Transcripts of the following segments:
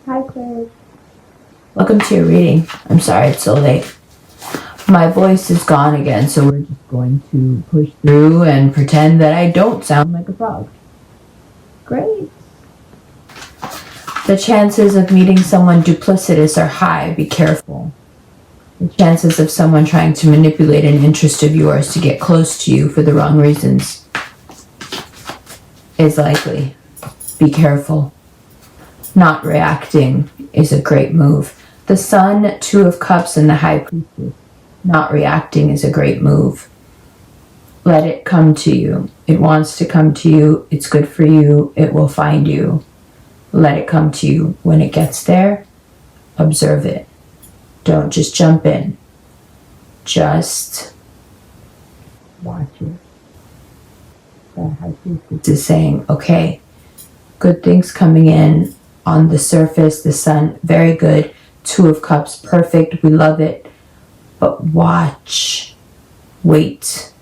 Hi, Claire. Welcome to your reading. I'm sorry it's so late. My voice is gone again, so we're just going to push through and pretend that I don't sound like a frog. Great. The chances of meeting someone duplicitous are high. Be careful. The chances of someone trying to manipulate an interest of yours to get close to you for the wrong reasons is likely. Be careful. Not reacting is a great move. The Sun, Two of Cups, and the High Priestess. Not reacting is a great move. Let it come to you. It wants to come to you. It's good for you. It will find you. Let it come to you. When it gets there, observe it. Don't just jump in. Just watch it. The High Priestess is saying, okay, good things coming in on the surface. The Sun, very good. Two of Cups, perfect. We love it. But watch. Wait.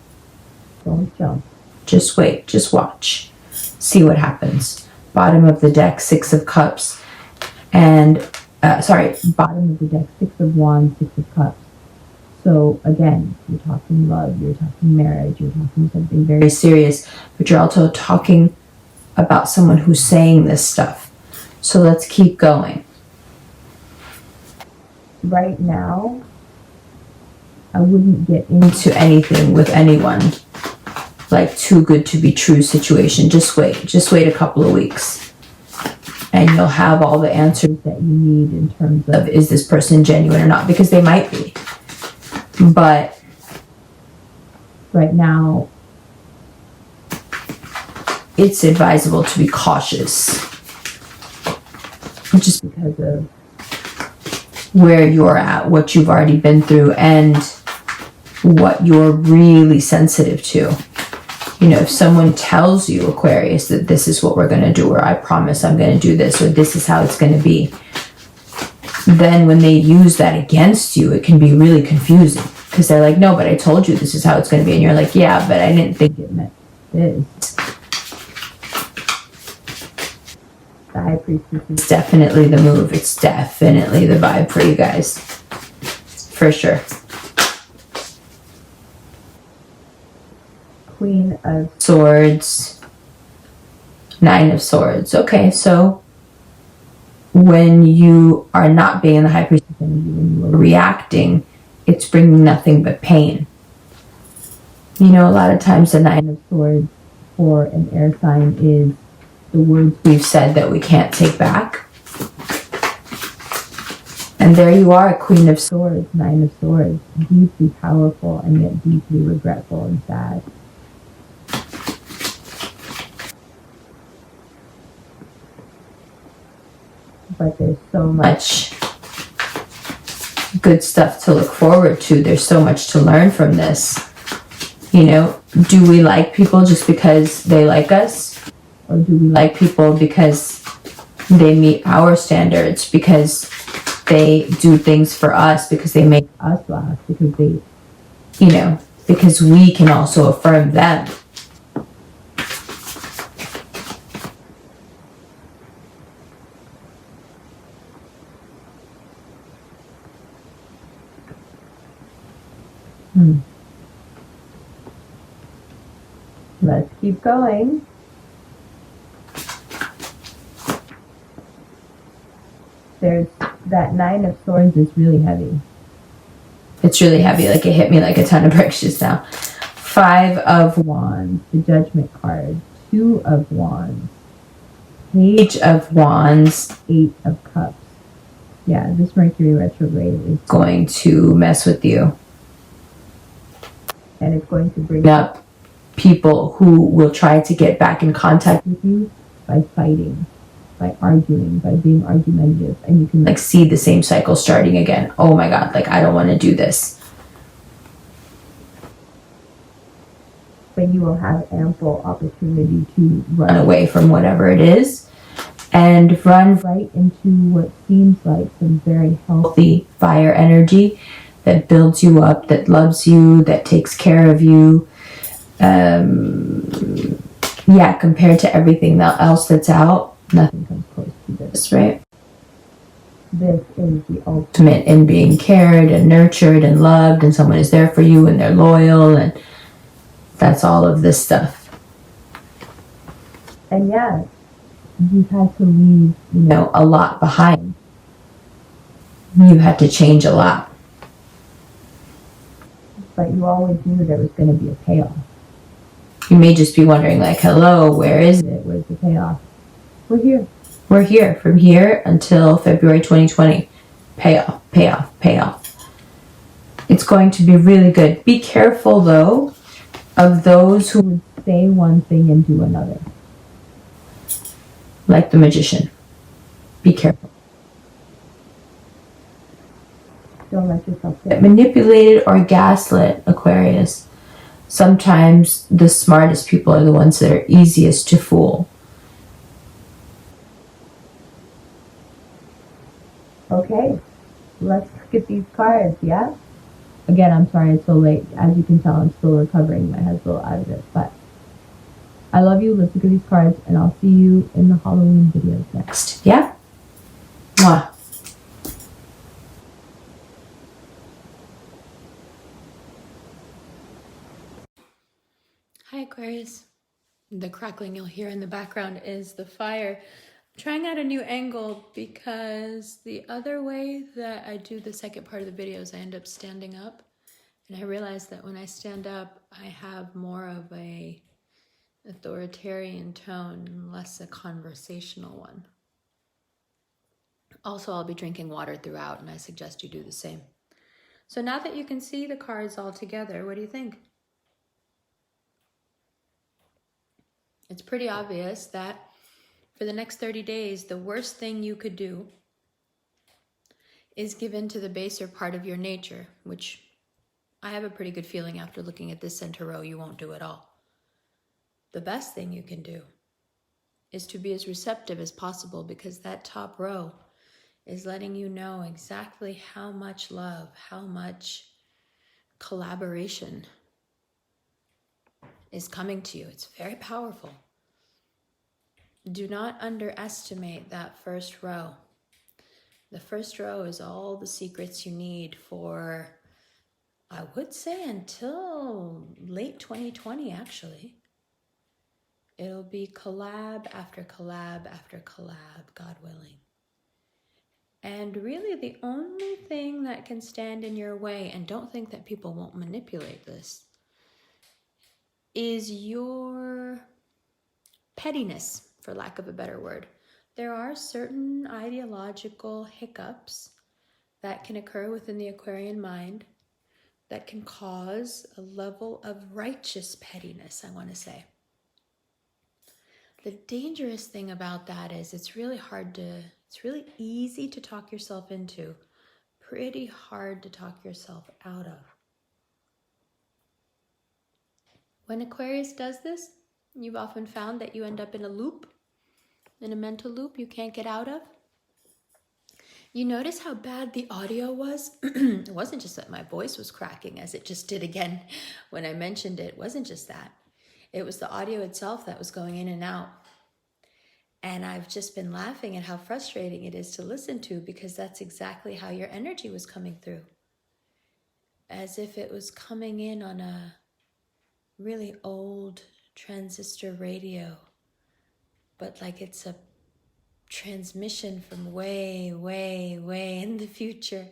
Don't jump. Just wait. Just watch. See what happens. Bottom of the deck, Six of Cups. And, bottom of the deck, Six of Wands, Six of Cups. So, again, you're talking love, you're talking marriage, you're talking something very serious, but you're also talking about someone who's saying this stuff. So let's keep going. Right now, I wouldn't get into anything with anyone like too good to be true situation. Just wait a couple of weeks and you'll have all the answers that you need in terms of, is this person genuine or not? Because they might be, but right now it's advisable to be cautious just because of where you're at, what you've already been through, and what you're really sensitive to. You know, if someone tells you, Aquarius, that this is what we're going to do, or I promise I'm going to do this, or this is how it's going to be, then when they use that against you, it can be really confusing. Because they're like, no, but I told you this is how it's going to be. And you're like, yeah, but I didn't think it meant this. The High Priestess is definitely the move. It's definitely the vibe for you guys. For sure. Queen of Swords, Nine of Swords. Okay, so when you are not being the High Priestess energy, when you are reacting, it's bringing nothing but pain. You know, a lot of times the Nine of Swords for an air sign is the words we've said that we can't take back. And there you are, Queen of Swords, Nine of Swords, deeply powerful and yet deeply regretful and sad. But there's so much good stuff to look forward to. There's so much to learn from this. You know, do we like people just because they like us? Or do we like people because they meet our standards, because they do things for us, because they make us laugh, because they, you know, because we can also affirm them? Let's keep going. There's that Nine of Swords is really heavy. It's really heavy, like it hit me like a ton of bricks just now. Five of Wands, the Judgment card. Two of Wands, Page of Wands, Eight of Cups. Yeah, this Mercury retrograde is going to mess with you. And it's going to bring up people who will try to get back in contact with you by fighting, by arguing, by being argumentative. And you can like see the same cycle starting again. Oh my God, like I don't want to do this. But you will have ample opportunity to run away from whatever it is and run right into what seems like some very healthy fire energy that builds you up, that loves you, that takes care of you. Yeah, compared to everything else that's out, nothing comes close to this, right? This is the ultimate in being cared and nurtured and loved, and someone is there for you and they're loyal, and that's all of this stuff. And yeah, you've had to leave, a lot behind. You had to change a lot. But you always knew there was going to be a payoff. You may just be wondering, like, hello, where is it? Where's the payoff? We're here. We're here from here until February 2020. Payoff, payoff, payoff. It's going to be really good. Be careful, though, of those who would say one thing and do another. Like the magician. Be careful. Don't let yourself get manipulated or gaslit, Aquarius. Sometimes the smartest people are the ones that are easiest to fool. Okay, let's look at these cards, yeah? Again, I'm sorry it's so late. As you can tell, I'm still recovering. My head's a little out of it, but I love you. Let's look at these cards, and I'll see you in the Halloween videos next. Yeah? Mwah. Hi, Aquarius. The crackling you'll hear in the background is the fire. I'm trying out a new angle because the other way that I do the second part of the videos, I end up standing up. And I realize that when I stand up, I have more of a authoritarian tone and less a conversational one. Also, I'll be drinking water throughout, and I suggest you do the same. So now that you can see the cards all together, what do you think? It's pretty obvious that for the next 30 days, the worst thing you could do is give in to the baser part of your nature, which I have a pretty good feeling after looking at this center row, you won't do at all. The best thing you can do is to be as receptive as possible, because that top row is letting you know exactly how much love, how much collaboration is coming to you. It's very powerful. Do not underestimate that first row. The first row is all the secrets you need for, I would say, until late 2020, actually. It'll be collab after collab after collab, God willing. And really the only thing that can stand in your way, and don't think that people won't manipulate this, is your pettiness, for lack of a better word. There are certain ideological hiccups that can occur within the Aquarian mind that can cause a level of righteous pettiness, I want to say. The dangerous thing about that is it's really easy to talk yourself into, pretty hard to talk yourself out of. When Aquarius does this, you've often found that you end up in a loop, in a mental loop you can't get out of. You notice how bad the audio was? It wasn't just that my voice was cracking, as it just did again when I mentioned it. It wasn't just that. It was the audio itself that was going in and out. And I've just been laughing at how frustrating it is to listen to, because that's exactly how your energy was coming through. As if it was coming in on a really old transistor radio, but like it's a transmission from way, way, way in the future,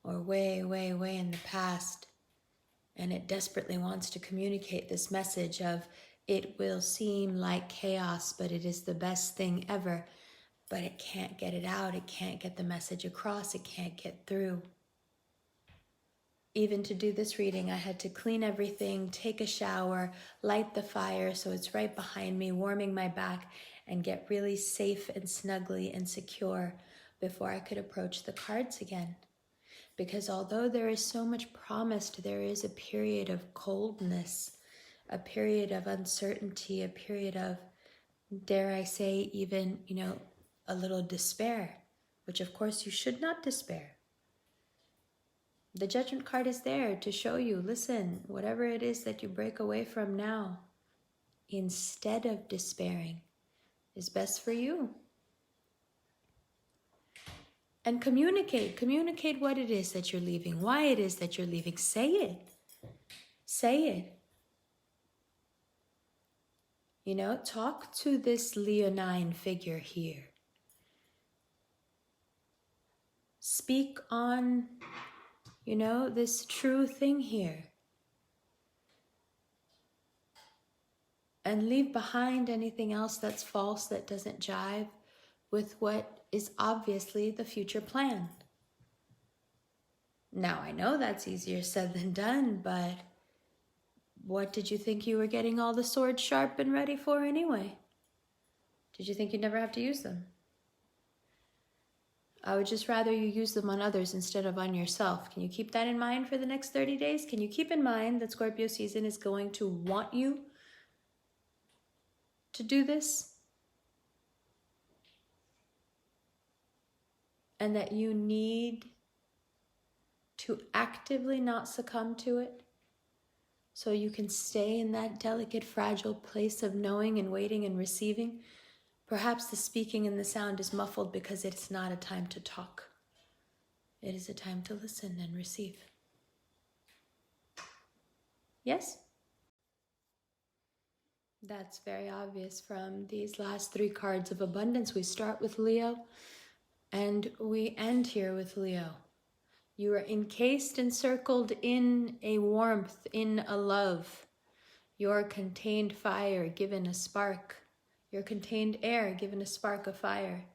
or way, way, way in the past. And it desperately wants to communicate this message of, it will seem like chaos, but it is the best thing ever. But it can't get it out. It can't get the message across. It can't get through. Even to do this reading, I had to clean everything, take a shower, light the fire so it's right behind me, warming my back, and get really safe and snuggly and secure before I could approach the cards again. Because although there is so much promised, there is a period of coldness, a period of uncertainty, a period of, dare I say, even, a little despair, which of course you should not despair. The Judgment card is there to show you, listen, whatever it is that you break away from now, instead of despairing, is best for you. And communicate what it is that you're leaving, why it is that you're leaving. Say it. Say it. You know, talk to this leonine figure here. Speak on, you know, this true thing here. And leave behind anything else that's false, that doesn't jive with what is obviously the future plan. Now, I know that's easier said than done, but what did you think you were getting all the swords sharp and ready for anyway? Did you think you'd never have to use them? I would just rather you use them on others instead of on yourself. Can you keep that in mind for the next 30 days? Can you keep in mind that Scorpio season is going to want you to do this? And that you need to actively not succumb to it so you can stay in that delicate, fragile place of knowing and waiting and receiving. Perhaps the speaking and the sound is muffled because it's not a time to talk. It is a time to listen and receive. Yes? That's very obvious from these last 3 cards of abundance. We start with Leo and we end here with Leo. You are encased, encircled in a warmth, in a love. Your contained fire given a spark. Your contained air given a spark of fire.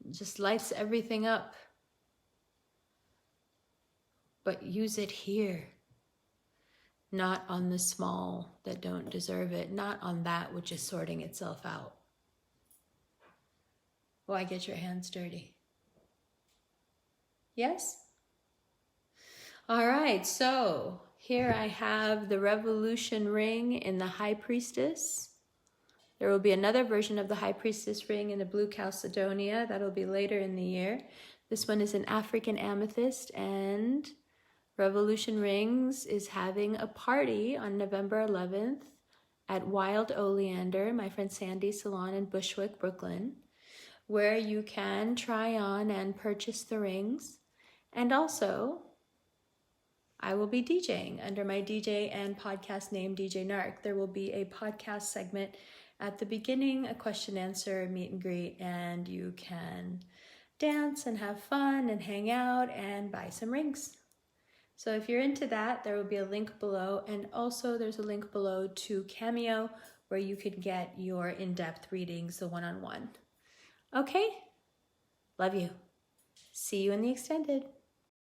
It just lights everything up. But use it here. Not on the small that don't deserve it. Not on that which is sorting itself out. Why get your hands dirty? Yes? All right, so here I have the Revolution ring in the High Priestess. There will be another version of the High Priestess ring in the Blue Chalcedonia. That'll be later in the year. This one is an African amethyst, and Revolution Rings is having a party on November 11th at Wild Oleander, my friend Sandy's salon in Bushwick, Brooklyn, where you can try on and purchase the rings. And also, I will be DJing under my DJ and podcast name, DJ Narc. There will be a podcast segment at the beginning, a question answer, meet and greet, and you can dance and have fun and hang out and buy some rings. So if you're into that, there will be a link below. And also there's a link below to Cameo where you can get your in-depth readings, the one-on-one. Okay? Love you. See you in the extended.